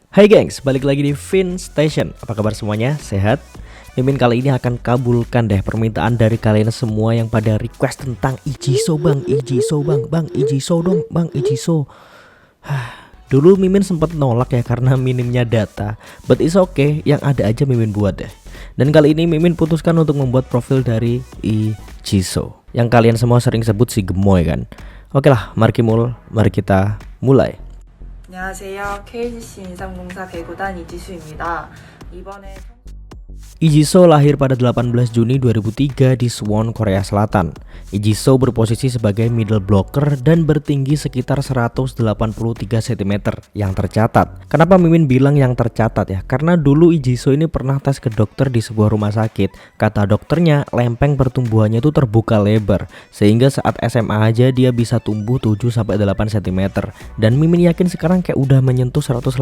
Hai gengs, balik lagi di Fin Station. Apa kabar semuanya? Sehat? Mimin kali ini akan kabulkan deh permintaan dari kalian semua yang pada request tentang Ijiso bang, Ijiso bang, Ijiso dong, bang Ijiso. Dulu Mimin sempat nolak ya karena minimnya data, but it's okay, yang ada aja Mimin buat deh. Dan kali ini Mimin putuskan untuk membuat profil dari Ijiso, yang kalian semua sering sebut si gemoy kan. Oke lah, mari kita mulai. 안녕하세요. KGC 인삼공사 배구단 이지수입니다. 이번에 Ijiso lahir pada 18 Juni 2003 di Suwon, Korea Selatan. Ijiso berposisi sebagai middle blocker dan bertinggi sekitar 183 cm yang tercatat. Kenapa Mimin bilang yang tercatat ya? Karena dulu Ijiso ini pernah tes ke dokter di sebuah rumah sakit. Kata dokternya, lempeng pertumbuhannya itu terbuka lebar, sehingga saat SMA aja dia bisa tumbuh 7-8 cm. Dan Mimin yakin sekarang kayak udah menyentuh 185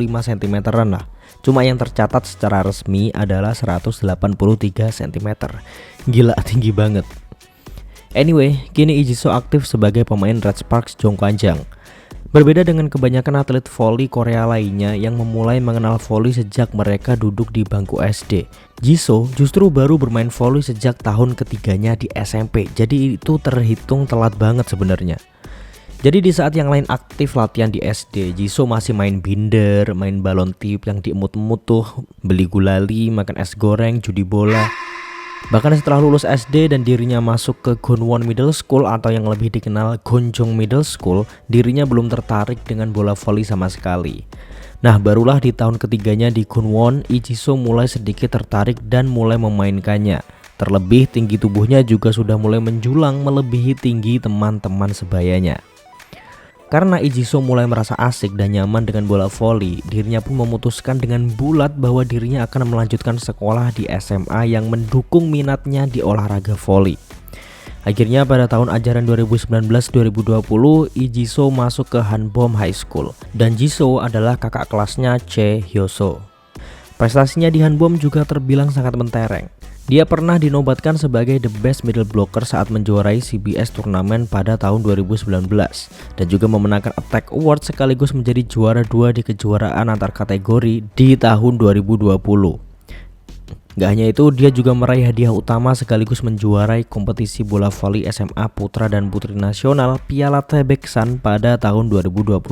cm-an lah. Cuma yang tercatat secara resmi adalah 183 cm. Gila, tinggi banget. Anyway, kini Ijiso aktif sebagai pemain Red Sparks Jongkwanjang. Berbeda dengan kebanyakan atlet voli Korea lainnya yang memulai mengenal voli sejak mereka duduk di bangku SD, Jiso justru baru bermain voli sejak tahun ketiganya di SMP. Jadi itu terhitung telat banget sebenarnya. Jadi di saat yang lain aktif latihan di SD, Jiso masih main binder, main balon tip yang diemut-emut tuh, beli gulali, makan es goreng, judi bola. Bahkan setelah lulus SD dan dirinya masuk ke Gunwon Middle School atau yang lebih dikenal Gonjong Middle School, dirinya belum tertarik dengan bola voli sama sekali. Nah, barulah di tahun ketiganya di Gunwon, Ijiso mulai sedikit tertarik dan mulai memainkannya. Terlebih tinggi tubuhnya juga sudah mulai menjulang melebihi tinggi teman-teman sebayanya. Karena Ijiso mulai merasa asik dan nyaman dengan bola voli, dirinya pun memutuskan dengan bulat bahwa dirinya akan melanjutkan sekolah di SMA yang mendukung minatnya di olahraga voli. Akhirnya pada tahun ajaran 2019-2020, Ijiso masuk ke Hanbom High School dan Jiso adalah kakak kelasnya Che Hyoso. Prestasinya di Hanbom juga terbilang sangat mentereng. Dia pernah dinobatkan sebagai the best middle blocker saat menjuarai CBS turnamen pada tahun 2019 dan juga memenangkan Attack Award sekaligus menjadi juara 2 di kejuaraan antar kategori di tahun 2020. Gak hanya itu, dia juga meraih hadiah utama sekaligus menjuarai kompetisi bola voli SMA Putra dan Putri Nasional Piala Taebeksan pada tahun 2021.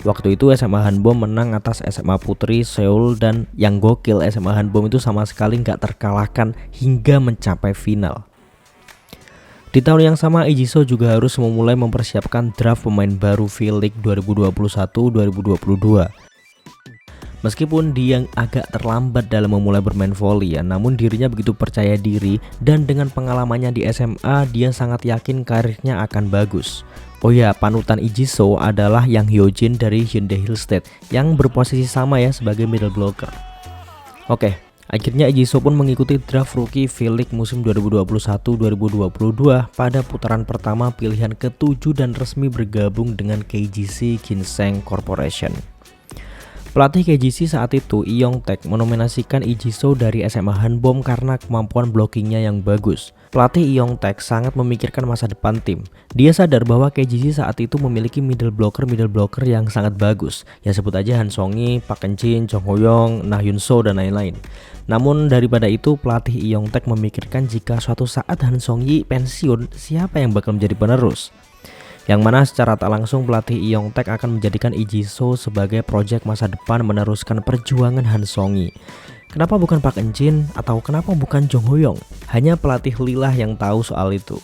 Waktu itu SMA Hanbom menang atas SMA Putri Seoul dan yang gokil SMA Hanbom itu sama sekali gak terkalahkan hingga mencapai final. Di tahun yang sama, Ijiso juga harus memulai mempersiapkan draft pemain baru V-League 2021-2022. Meskipun dia agak terlambat dalam memulai bermain voli ya, namun dirinya begitu percaya diri dan dengan pengalamannya di SMA dia sangat yakin karirnya akan bagus. Oh ya, panutan Ijiso adalah Yang Hyojin dari Hyundai Hillstead yang berposisi sama ya sebagai middle blocker. Oke, akhirnya Ijiso pun mengikuti draft rookie V-League musim 2021-2022 pada putaran pertama pilihan ke-7 dan resmi bergabung dengan KGC Ginseng Corporation. Pelatih KGC saat itu, Lee Yong-taek, menominasikan Ijiso dari SMA Hanbom karena kemampuan blockingnya yang bagus. Pelatih Lee Yong-taek sangat memikirkan masa depan tim. Dia sadar bahwa KGC saat itu memiliki middle blocker yang sangat bagus. Ya sebut aja Han Song-yi, Park Eun-jin, Jong Ho-young, Nah Yun-so dan lain-lain. Namun daripada itu, pelatih Lee Yong-taek memikirkan jika suatu saat Han Song-yi pensiun, siapa yang bakal menjadi penerus? Yang mana secara tak langsung pelatih Lee Yong-taek akan menjadikan Ijiso sebagai proyek masa depan meneruskan perjuangan Han Song-yi. Kenapa bukan Park Eun-jin atau kenapa bukan Jong Ho-young? Hanya pelatih Lee lah yang tahu soal itu.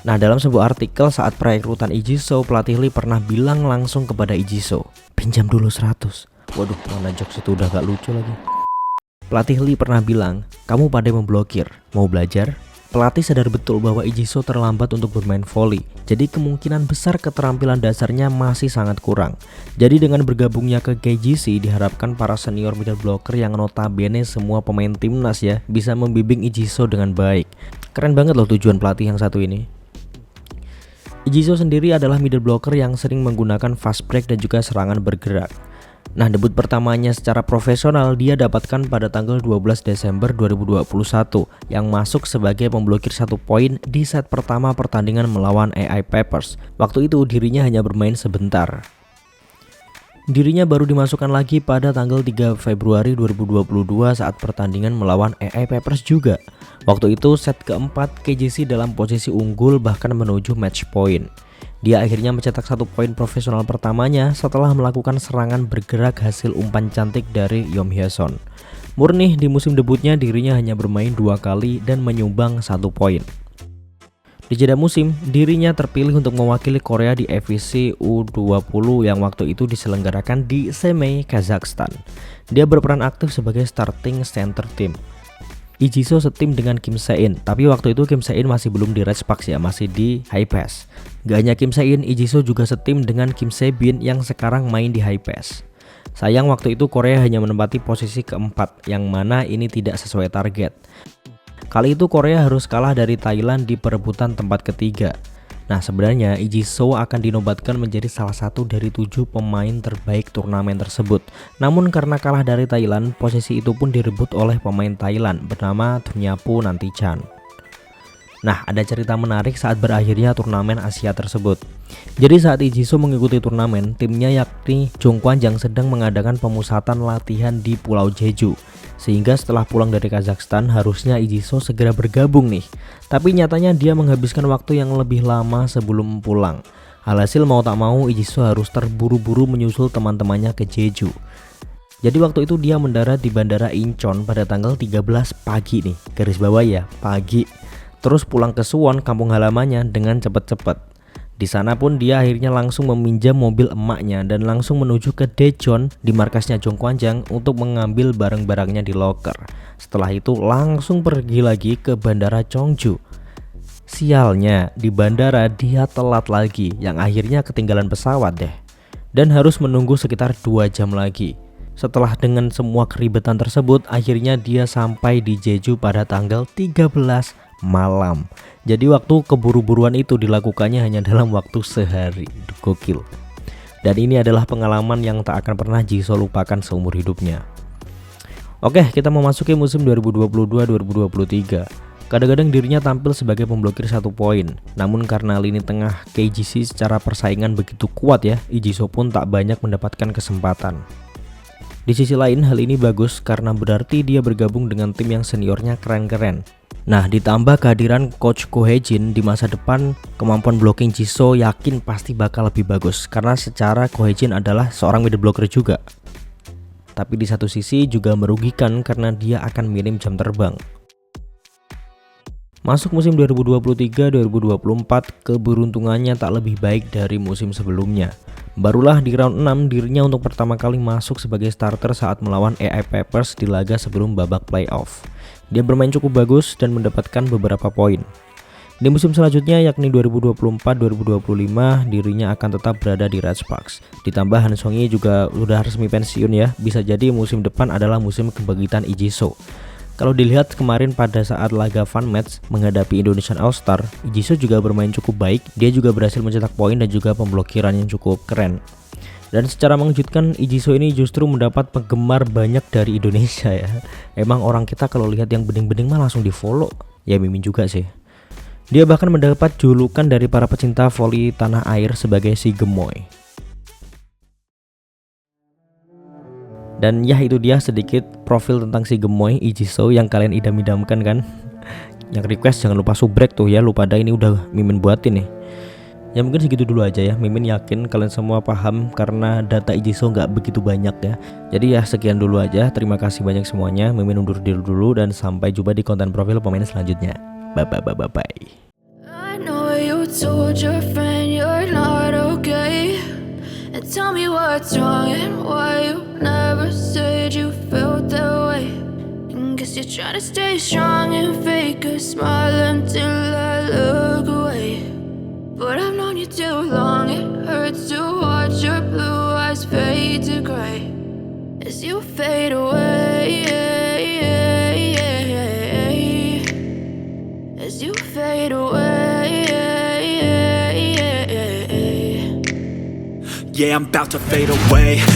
Nah, dalam sebuah artikel saat perekrutan Ijiso, pelatih Lee pernah bilang langsung kepada Ijiso, pinjam dulu 100. Waduh, mana jokes itu udah gak lucu lagi. Pelatih Lee pernah bilang, kamu pandai memblokir, mau belajar? Pelatih sadar betul bahwa Ijiso terlambat untuk bermain voli, jadi kemungkinan besar keterampilan dasarnya masih sangat kurang. Jadi dengan bergabungnya ke KGC diharapkan para senior middle blocker yang notabene semua pemain timnas ya bisa membimbing Ijiso dengan baik. Keren banget loh tujuan pelatih yang satu ini. Ijiso sendiri adalah middle blocker yang sering menggunakan fast break dan juga serangan bergerak. Nah, debut pertamanya secara profesional dia dapatkan pada tanggal 12 Desember 2021 yang masuk sebagai pemblokir 1 poin di set pertama pertandingan melawan AI Papers. Waktu itu dirinya hanya bermain sebentar. Dirinya baru dimasukkan lagi pada tanggal 3 Februari 2022 saat pertandingan melawan AI Papers juga. Waktu itu set keempat KGC dalam posisi unggul bahkan menuju match point. Dia akhirnya mencetak 1 poin profesional pertamanya setelah melakukan serangan bergerak hasil umpan cantik dari Yom Hyeson. Murni di musim debutnya dirinya hanya bermain 2 kali dan menyumbang 1 poin. Di jeda musim, dirinya terpilih untuk mewakili Korea di FIC U20 yang waktu itu diselenggarakan di Semey, Kazakhstan. Dia berperan aktif sebagai starting center team. Lee Ji-soo setim dengan Kim Se-in, tapi waktu itu Kim Se-in masih belum di Red Sparks ya, masih di High Pass. Gak hanya Kim Se-in, Lee Ji-soo juga setim dengan Kim Se-bin yang sekarang main di High Pass. Sayang waktu itu Korea hanya menempati posisi keempat, yang mana ini tidak sesuai target. Kali itu Korea harus kalah dari Thailand di perebutan tempat ketiga. Nah sebenarnya Lee Ji-soo akan dinobatkan menjadi salah satu dari 7 pemain terbaik turnamen tersebut. Namun karena kalah dari Thailand, posisi itu pun direbut oleh pemain Thailand bernama Thunyapu Nantichan. Nah ada cerita menarik saat berakhirnya turnamen Asia tersebut. Jadi saat Lee Ji-soo mengikuti turnamen, timnya yakni Jong Kwanjang sedang mengadakan pemusatan latihan di Pulau Jeju. Sehingga setelah pulang dari Kazakhstan harusnya Lee Ji-soo segera bergabung nih. Tapi nyatanya dia menghabiskan waktu yang lebih lama sebelum pulang. Alhasil mau tak mau Lee Ji-soo harus terburu-buru menyusul teman-temannya ke Jeju. Jadi waktu itu dia mendarat di Bandara Incheon pada tanggal 13 pagi nih. Garis bawah ya, pagi. Terus pulang ke Suwon, kampung halamannya dengan cepat-cepat. Di sana pun dia akhirnya langsung meminjam mobil emaknya dan langsung menuju ke Daejeon di markasnya Jong Kwanjang untuk mengambil barang-barangnya di locker. Setelah itu langsung pergi lagi ke Bandara Cheongju. Sialnya di bandara dia telat lagi yang akhirnya ketinggalan pesawat deh. Dan harus menunggu sekitar 2 jam lagi. Setelah dengan semua keribetan tersebut akhirnya dia sampai di Jeju pada tanggal 13 malam. Jadi waktu keburu-buruan itu dilakukannya hanya dalam waktu sehari. Gokil. Dan ini adalah pengalaman yang tak akan pernah Ji-soo lupakan seumur hidupnya. Oke, kita memasuki musim 2022-2023. Kadang-kadang dirinya tampil sebagai pemblokir 1 poin. Namun karena lini tengah KGC secara persaingan begitu kuat ya, Lee Ji-soo pun tak banyak mendapatkan kesempatan. Di sisi lain hal ini bagus karena berarti dia bergabung dengan tim yang seniornya keren-keren. Nah ditambah kehadiran Coach Ko Hye-jin di masa depan, kemampuan blocking Ji-soo yakin pasti bakal lebih bagus karena secara Ko Hye-jin adalah seorang middle blocker juga. Tapi di satu sisi juga merugikan karena dia akan minim jam terbang. Masuk musim 2023-2024 keberuntungannya tak lebih baik dari musim sebelumnya. Barulah di round 6 dirinya untuk pertama kali masuk sebagai starter saat melawan AI Papers di laga sebelum babak playoff. Dia bermain cukup bagus dan mendapatkan beberapa poin. Di musim selanjutnya yakni 2024-2025 dirinya akan tetap berada di Red Sparks. Ditambah Han Song-hye juga udah resmi pensiun ya. Bisa jadi musim depan adalah musim kebangkitan Lee Ji-soo. Kalau dilihat kemarin pada saat laga fun match menghadapi Indonesian All Star, Lee Ji-soo juga bermain cukup baik. Dia juga berhasil mencetak poin dan juga pemblokiran yang cukup keren. Dan secara mengejutkan Lee Ji-soo ini justru mendapat penggemar banyak dari Indonesia ya. Emang orang kita kalau lihat yang bening-bening mah langsung di follow. Ya Mimin juga sih. Dia bahkan mendapat julukan dari para pecinta voli tanah air sebagai si gemoy. Dan ya itu dia sedikit profil tentang si gemoy Lee Ji-soo yang kalian idam-idamkan kan. Yang request jangan lupa subrek tuh ya, lupa ada ini udah Mimin buatin nih. Ya mungkin segitu dulu aja ya. Mimin yakin kalian semua paham karena data Lee Ji-soo nggak begitu banyak ya. Jadi ya sekian dulu aja. Terima kasih banyak semuanya. Mimin undur diri dulu dan sampai jumpa di konten profil pemain selanjutnya. Bye. I know you told your friend you're not okay, and tell me what's wrong and why you never said you felt that way. And guess you're trying to stay strong and fake a smile until I look away. But I've known you too long, it hurts to watch your blue eyes fade to gray as you fade away, as you fade away. Yeah, I'm about to fade away.